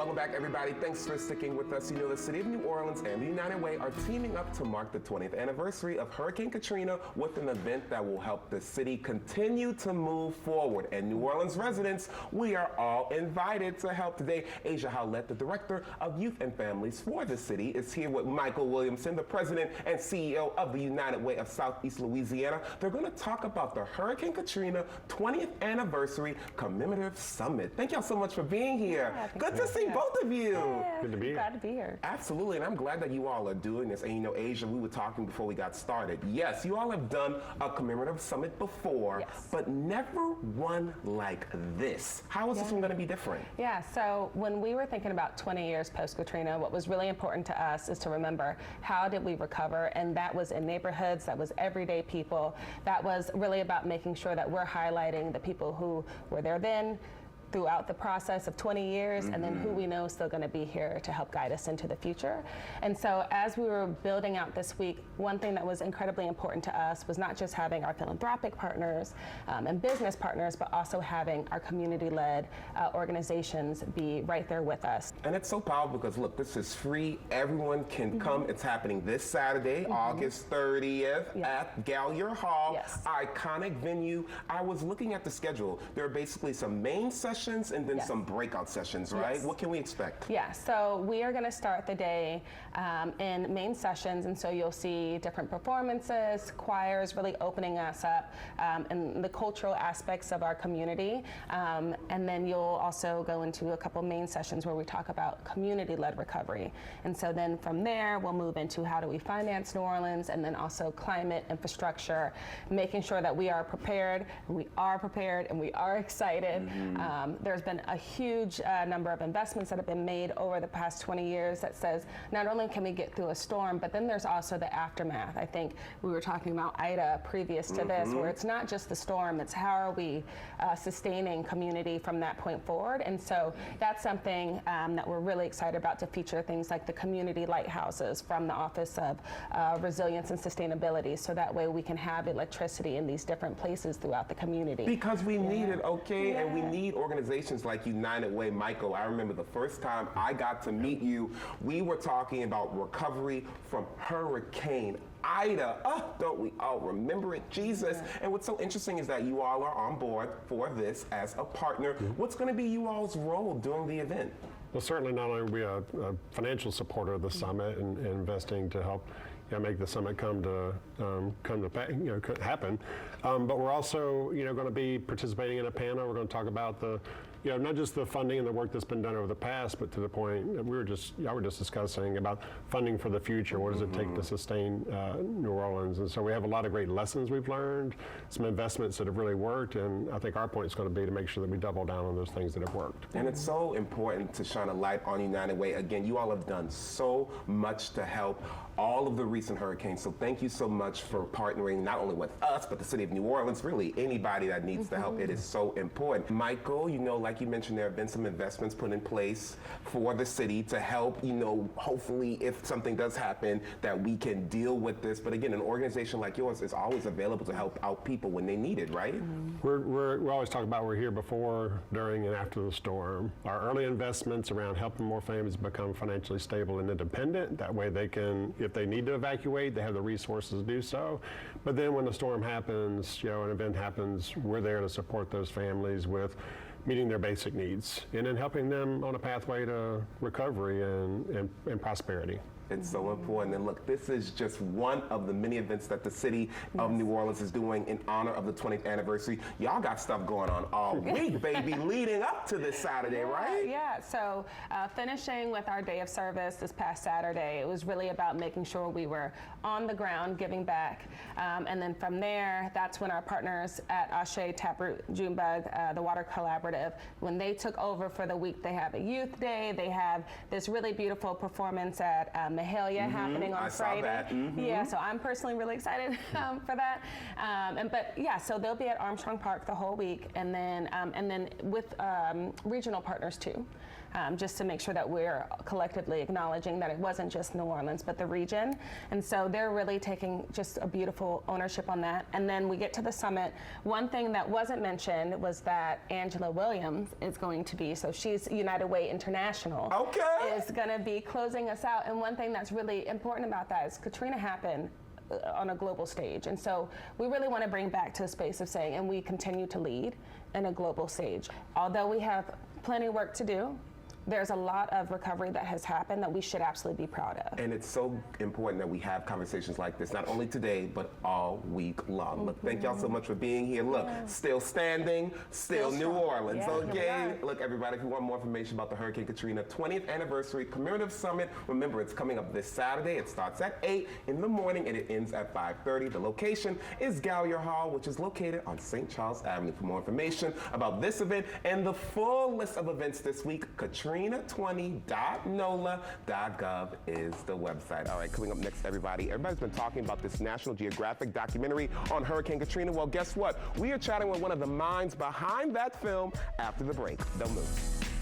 Welcome back, everybody. Thanks for sticking with us. You know, the City of New Orleans and the United Way are teaming up to mark the 20th anniversary of Hurricane Katrina with an event that will help the city continue to move forward. And New Orleans residents, we are all invited to help today. Asia Howlett, the Director of Youth and Families for the city, is here with Michael Williamson, the President and CEO of the United Way of Southeast Louisiana. They're going to talk about the Hurricane Katrina 20th anniversary commemorative summit. Thank y'all so much for being here. Yeah, good to see both of you. Yeah, Good to be here. Glad to be here. Absolutely, and I'm glad that you all are doing this. And you know, Asia, we were talking before we got started. Yes, you all have done a commemorative summit before, Yes. but never one like this. How is this one going to be different? Yeah, so when we were thinking about 20 years post-Katrina, what was really important to us is to remember how did we recover, and that was in neighborhoods, that was everyday people, that was really about making sure that we're highlighting the people who were there then, throughout the process of 20 years, and then who we know is still going to be here to help guide us into the future. And so as we were building out this week, one thing that was incredibly important to us was not just having our philanthropic partners and business partners, but also having our community-led organizations be right there with us. And it's so powerful because, look, this is free. Everyone can come. It's happening this Saturday, August 30th at Gallier Hall, Yes. iconic venue. I was looking at the schedule. There are basically some main sessions and then Yes. some breakout sessions, right? Yes. What can we expect? Yeah, so we are going to start the day in main sessions, and so you'll see different performances, choirs really opening us up, and the cultural aspects of our community. And then you'll also go into a couple main sessions where we talk about community-led recovery. And so then from there, we'll move into how do we finance New Orleans, and then also climate, infrastructure, making sure that we are prepared, and we are excited. There's been a huge number of investments that have been made over the past 20 years that says not only can we get through a storm, but then there's also the aftermath. I think we were talking about Ida previous to this, where it's not just the storm, it's how are we sustaining community from that point forward. And so that's something that we're really excited about, to feature things like the community lighthouses from the Office of Resilience and Sustainability, so that way we can have electricity in these different places throughout the community. Because we need it, okay? And we need organizations like United Way. Michael, I remember the first time I got to meet you, we were talking about recovery from Hurricane Ida. Oh, don't we all remember it, Jesus? And what's so interesting is that you all are on board for this as a partner. What's going to be you all's role during the event? Well, certainly not only are we a financial supporter of the summit and investing to help make the summit come to happen, but we're also going to be participating in a panel. We're going to talk about the not just the funding and the work that's been done over the past, but to the point that y'all were just discussing about funding for the future. What does it take to sustain New Orleans? And so we have a lot of great lessons we've learned, some investments that have really worked, and I think our point is going to be to make sure that we double down on those things that have worked. And it's so important to shine a light on United Way. Again, you all have done so much to help all of the recent hurricanes. So thank you so much for partnering not only with us, but the City of New Orleans, really anybody that needs the help. It is so important. Michael, like you mentioned, there have been some investments put in place for the city to help, hopefully if something does happen, that we can deal with this. But again, an organization like yours is always available to help out people when they need it, right? We always talk about we're here before, during, and after the storm. Our early investments around helping more families become financially stable and independent. That way they can, if they need to evacuate, they have the resources to do so. But then when the storm happens, an event happens, we're there to support those families with meeting their basic needs and then helping them on a pathway to recovery and prosperity. It's so important. And look, this is just one of the many events that the City of New Orleans is doing in honor of the 20th anniversary. Y'all got stuff going on all week, baby, leading up to this Saturday, right? Yeah, so finishing with our day of service this past Saturday, it was really about making sure we were on the ground, giving back. And then from there, that's when our partners at Ashe Taproot Junebug, the Water Collaborative, when they took over for the week, they have a youth day. They have this really beautiful performance at Mahalia happening on Friday. Saw that. Yeah, so I'm personally really excited for that. So they'll be at Armstrong Park the whole week, and then with regional partners too. just to make sure that we're collectively acknowledging that it wasn't just New Orleans, but the region. And so they're really taking just a beautiful ownership on that. And then we get to the summit. One thing that wasn't mentioned was that Angela Williams is going to be, so she's United Way International, is going to be closing us out. And one thing that's really important about that is Katrina happened on a global stage. And so we really want to bring back to a space of saying, and we continue to lead in a global stage. Although we have plenty of work to do, there's a lot of recovery that has happened that we should absolutely be proud of. And it's so important that we have conversations like this, not only today, but all week long. Look, thank y'all so much for being here. Look, still standing, still New Orleans, okay? Look, everybody, if you want more information about the Hurricane Katrina 20th Anniversary Commemorative Summit, remember, it's coming up this Saturday. It starts at 8 in the morning and it ends at 5:30. The location is Gallier Hall, which is located on St. Charles Avenue. For more information about this event and the full list of events this week, Katrina20.nola.gov is the website. All right, coming up next, everybody's been talking about this National Geographic documentary on Hurricane Katrina. Well, guess what? We are chatting with one of the minds behind that film after the break. Don't move.